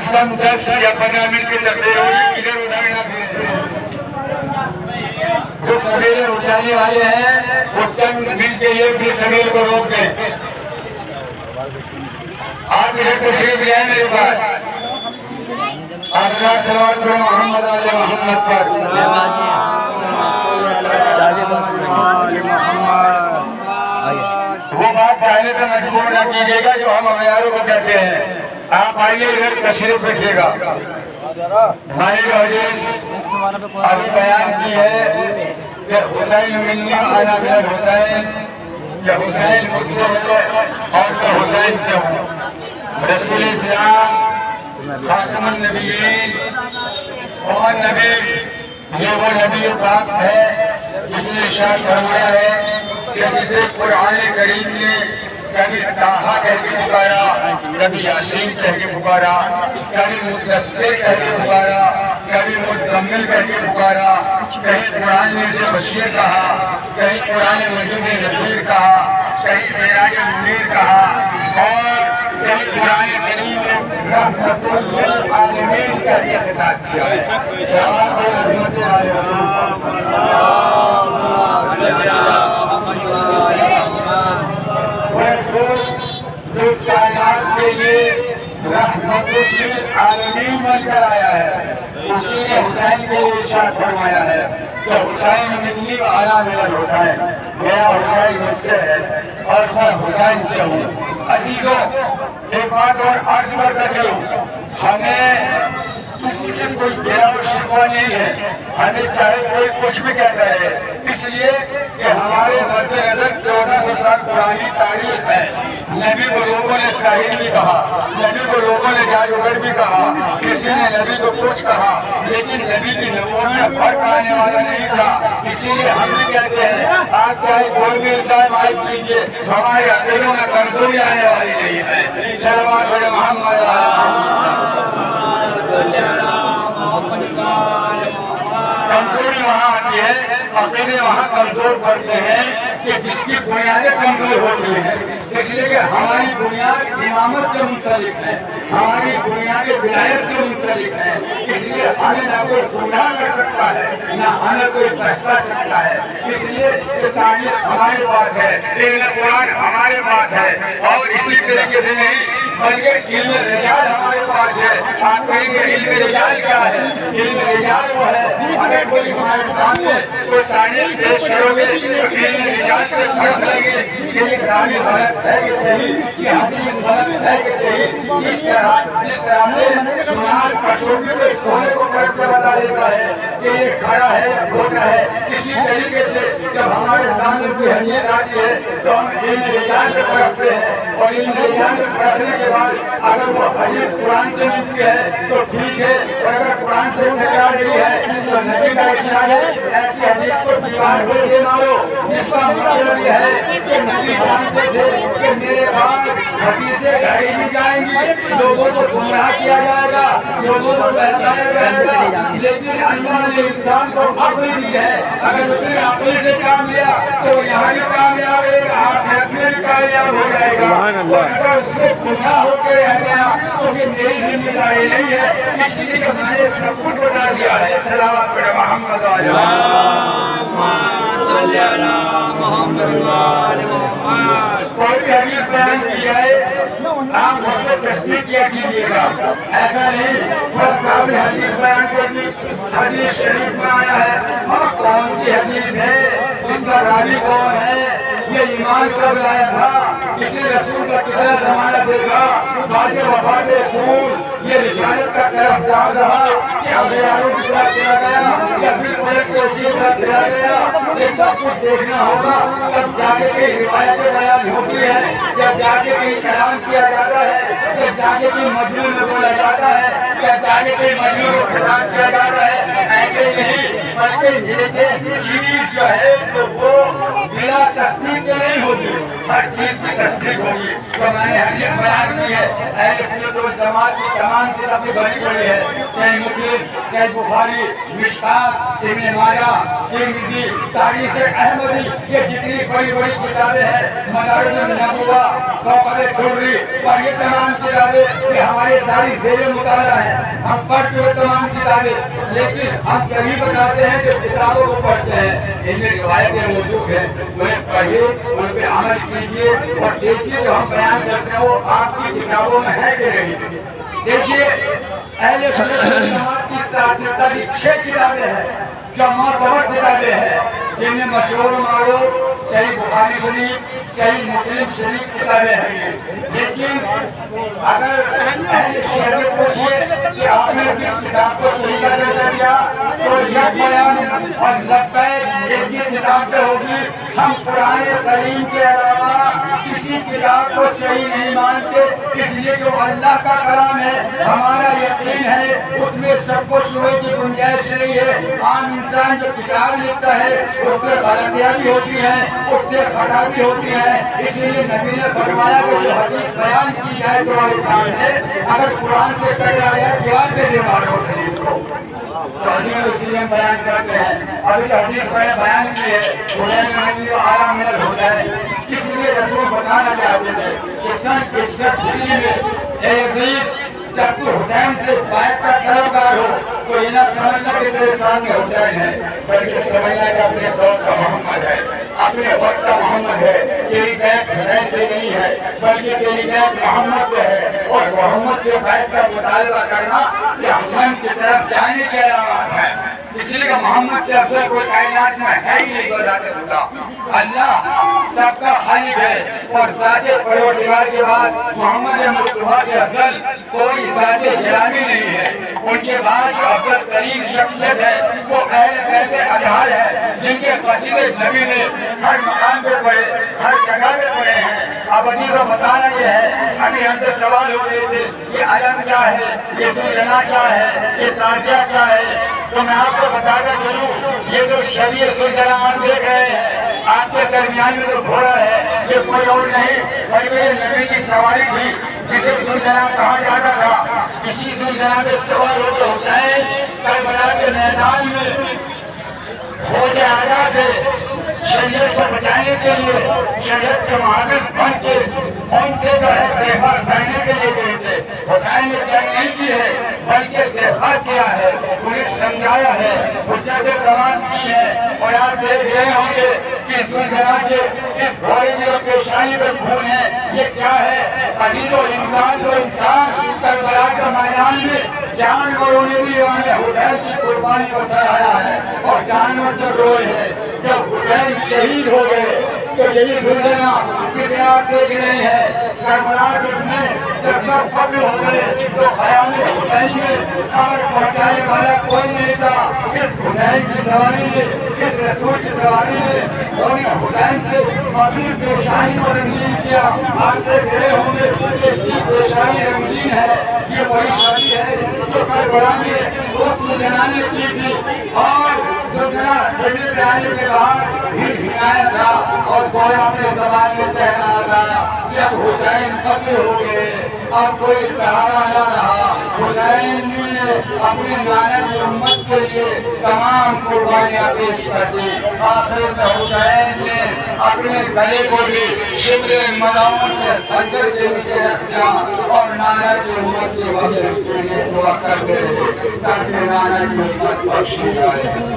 از کم 10 یا 15 منٹ کی تقریر ہوگی، ادھر ادھر نہ پھریں۔ جو سبیل حسینی والے ہیں وہ چند منٹ کے لیے بھی سبیل کو روک دیں۔ آپ ادھر تشریف لے آئیں میرے پاس۔ آپ کا صلوات پڑھیں محمد آل محمد پر۔ وہ بات کہنے پہ مجبور نہ کیجیے گا جو ہم امیاروں کو کہتے ہیں۔ آپ آئیے ادھر تشریف رکھیے گا۔ ہماری حدیث ابھی بیان کی ہے کہ حسین منی انا من الحسین، کہ حسین مجھ سے ہے اور میں حسین سے ہوں۔ رسول اسلام خاتم النبیین اور نبی، یہ وہ نبی پاک ہے جس نے ارشاد فرمایا ہے کہ جسے قرآن کریم نے کبھی طٰہٰ کہہ کے پکارا، کبھی یاسین کہہ کے پکارا، کبھی مدثر کہہ کے پکارا، کبھی مزمل کہہ کے پکارا، کہیں قرآن میں سے بشیر کہا، کہیں قرآن مجید نذیر کہا، کہیں سراج منیر کہا، اور کہیں قرآن کریم میں رحمت للعالمین کہہ کے خطاب کیا ہے۔ صلوات و عظمت علی رسول جو اس کائنات کے لیے رحمت للعالمین بن کر آیا ہے، اسی نے حسین کے لیے ارشاد فرمایا ہے کہ حسین منی و انا من الحسین، میرا حسین مجھ سے ہے اور میں حسین سے ہوں۔ عزیزوں، ایک بات اور عرض کرتا چلوں، ہمیں کسی سے کوئی گرا و شکوہ نہیں ہے، ہمیں چاہے کوئی کچھ بھی کہتا ہے، اس لیے کہ ہمارے مد نظر 1400 سال پرانی تاریخ ہے۔ نبی کو لوگوں نے ساحر بھی کہا، نبی کو لوگوں نے جادوگر بھی کہا، کسی نے نبی کو کچھ کہا، لیکن نبی کی نبوت میں فرق آنے والا نہیں تھا۔ اسی لیے ہم بھی کہتے ہیں آپ چاہے کوئی بھی الزام عائد کیجیے، ہمارے عقیدوں میں کمزوری آنے والی نہیں ہے۔ صلوات علی محمد کمزوری وہاں آتی ہے، عقیدے وہاں کمزور پڑتے ہیں کہ جس کی بنیادیں کمزور ہوتی ہیں۔ اس لیے کہ ہماری بنیاد امامت سے منسلک ہے، ہماری بنیاد ولایت سے منسلک ہے، اس لیے ہمیں نہ کوئی گمراہ کر سکتا ہے نہ ہمیں کوئی بہکا سکتا ہے۔ اس لیے کہ تاریخ ہمارے پاس ہے، علم قرآن ہمارے پاس ہے، اور اسی طریقے سے نہیں بلکہ علم رجال ہمارے پاس ہے۔ آپ کہیں گے علم رجال کیا ہے؟ علم رجال وہ ہے، اگر کوئی ہمارے سامنے کوئی تاریخ پیش کرو گے تو علم رجال سے پوچھ لیں گے کہ یہ راوی غلط ہے کہ صحیح، یہ حدیث غلط ہے کہ صحیح۔ جس طرح سے سونار کشوکی پہ سونے کو پرکھ کے بتا دیتا ہے کہ یہ کھڑا ہے یا کھوٹا ہے، اسی طریقے سے جب ہمارے سامنے کوئی حدیث آتی ہے تو ہم علم رجال پہ پرکھتے ہیں، اور علم رجال پہ پرکھنے کے بعد اگر وہ حدیث قرآن سے ملتی ہے تو ٹھیک ہے، اور اگر قرآن سے ٹکرا رہی ہے تو نبی کا ارشاد ہے ایسی حدیث کو دیوار پہ دے مارو، جس کا مطلب یہ ہے کہ نبی جانتے تھے کہ میرے بعد حدیثیں گھڑی بھی جائیں گی، لوگوں کو گمراہ کیا جائے گا، لوگوں کو بہکایا جائے گا، لیکن اللہ نے انسان کو عقل دی ہے، اگر اس نے عقل سے کام لیا تو یہاں بھی کامیاب ہے، آخرت میں بھی کامیاب ہو جائے گا۔ اور اگر اس کو گمراہ ہو کے رہ گیا تو یہ میری ذمہ داری نہیں ہے، اس لیے کہ میں نے سب کچھ بتا دیا ہے۔ صلوات پڑھیں محمد علی کوئی بھی حدیث بیان کی جائے آپ اس کو تصدیق کیا کیجیے گا، ایسا نہیں بہت صاحب نے حدیث بیان کر دی، حدیث شریف میں آیا ہے، اور کون سی حدیث ہے، اس کا راوی کون ہے، یہ ایمان کب لایا تھا، اس نے رسول کا کتنا زمانہ دیکھا، بعد وفات رسول یہ رسالت کا طرفدار رہا کہ اغیاروں کی طرح کیا گیا یا پھر پلٹ کے اسی طرح کیا گیا، یہ سب کچھ دیکھنا ہوگا۔ تب جا کے کئی روایتیں بیان ہوتی ہیں، جب جا کے کئی کلام کیا جاتا ہے، جب جا کے کئی مجلس میں بولا جاتا ہے، جب جا کے کئی مجلس میں خطاب کیا جاتا ہے، ایسے نہیں بلکہ یہ چیز جو ہے تو وہ بلا تصدیق کے نہیں ہوتی، ہر چیز کی تصدیق ہوگی۔ تو میں نے حدیث بیان کی ہے، اہل سنت والجماعت کی تمام کتابیں بڑی بڑی ہے، صحیح مسلم، صحیح بخاری، مشکات، ابن ماجہ، ترمذی، تاریخ احمدی، یہ جتنی بڑی بڑی کتابیں ہیں، مدارج النبوہ، کوثر الدری، اور یہ تمام کتابیں یہ ہماری ساری زیر مطالعہ ہیں، ہم پڑھ چکے تمام کتابیں، لیکن ہم کبھی بتاتے ہیں کہ کتابوں کو پڑھتے ہیں، ان میں روایتیں موجود ہیں، انہیں پڑھیے، ان پہ عمل کیجیے اور دیکھیے جو ہم بیان کرتے ہیں وہ آپ کی کتابوں میں ہے کہ نہیں۔ دیکھیے اہل سنت والجماعت کی 6 کتابیں ہیں جو معتبر کتابیں ہیں، جن میں مشہور و معروف صحیح بخاری شریف، صحیح مسلم شریف کتابیں ہیں۔ لیکن اگر اہل شیعہ سے پوچھیے کہ آپ نے کس کتاب کو صحیح کا درجہ دیا تو یہ بیان اور لبیک ایک ہی کتاب پہ ہوگی۔ ہم قرآن کریم کے علاوہ کسی کتاب کو صحیح نہیں مانتے، اس لیے جو اللہ کا کلام ہے ہمارا یقین ہے اس میں شک و شبہ کی گنجائش نہیں ہے۔ عام انسان جو کتاب لکھتا ہے اس سے غلطیاں بھی ہوتی ہیں، اس سے خطا بھی ہوتی ہیں، اس لیے نبی نے فرمایا کہ جو حدیث بیان کی جائے قرآن سامنے اگر قرآن سے ٹکرایا جواب دے دے مارو اس حدیث کو۔ تو حدیث اسی لیے ہم بیان کرتے ہیں۔ ابھی جو حدیث میں نے بیان کی ہے حسین نبی و آرام من الحسین، اس لیے رسول بتانا چاہتے تھے کہ سن 61 میں اے یزید جب تو حسین سے بیعت کا طلبگار ہو تو یہ نہ سمجھنا کہ تیرے سامنے حسین ہے، بلکہ سمجھنا کہ اپنے دور کا محمد ہے، اپنے وقت کا محمد ہے۔ تیری بیعت حسین سے نہیں ہے بلکہ تیری بیعت محمد سے ہے، اور محمد سے بیعت کا مطالبہ کرنا کہ ہم کی طرف جانے کی علامات ہے۔ اس لیے کہ محمد سے افضل کوئی کائنات میں ہے ہی نہیں بذات خدا۔ اللہ سب کا خالق ہے اور ذات پروردگار کے بعد محمد مصطفیٰ سے افضل کوئی ذات گرامی نہیں ہے۔ ان کے بعد جو افضل ترین شخصیت ہے وہ اہل بیت اطہار ہے، جن کے قصیدے نبی نے ہر مقام پہ پڑھے، ہر جگہ پہ پڑھے ہیں۔ اب حدیث کو بتانا یہ ہے، ابھی ہم سے سوال ہو رہے تھے یہ علم کیا ہے، یہ سلجنا کیا ہے، یہ تازیہ کیا ہے، تو میں آپ کو بتاتا چلوں یہ جو شبیہ سلجنا آپ دیکھ رہے ہیں آپ کے درمیان میں جو گھوڑا ہے یہ کوئی اور نہیں بلکہ نبی کی سواری تھی جسے سلجنا کہا جاتا تھا۔ اسی سلجنا پہ سوار ہو کے حسین کربلا کے میدان میں فوج اعداء سے شریعت کو بچانے کے لیے شریعت کے محافظ بن کے ان سے جو ہے دفاع کرنے کے لیے گئے تھے۔ حسین نے جنگ نہیں کی ہے بلکہ دفاع کیا ہے، انہیں سمجھایا ہے، حجت تمام کی ہے۔ اور آپ دیکھ رہے ہوں گے کہ سلجنا کے اس گھوڑے کی جو پیشانی پہ خون ہے یہ کیا ہے؟ ابھی جو انسان کربلا کے میدان میں جانوروں نے بھی امام حسین کی قربانی کو سراہا ہے اور جانور جو روئے ہیں جب حسین شہید ہو گئے تو یہی سلجنا جسے آپ دیکھ رہے ہیں کربلا میں جب سب ختم ہو گئے تو خیام حسین میں خبر پہنچانے والا کوئی نہیں تھا۔ اس حسین کی سواری نے، اس رسول کی سواری نے انہیں حسین سے اپنی پیشانی کو رنگین کیا۔ آپ دیکھ رہے ہوں گے کہ اس کی پیشانی رنگین ہے، یہ وہی شادی ہے جو کربلا میں اس سلجنا نے کی تھی۔ اور سلجنا جنگل پہ آنے کے بعد ہنایا تھا اور گویا اپنے زبان میں کہہ رہا تھا جب حسین قتل ہو گئے اب کوئی سہارا نہ رہا۔ حسین نے اپنے نانا کی امت کے لیے تمام قربانیاں پیش کر دی۔ آخر میں حسین نے اپنے گلے کو بھی شبر ملعون کے خنجر کے نیچے رکھ دیا اور نانا کی امت کی بخشش کے لیے دعا کرتے رہے تاکہ نانا کی امت بخشی جائے۔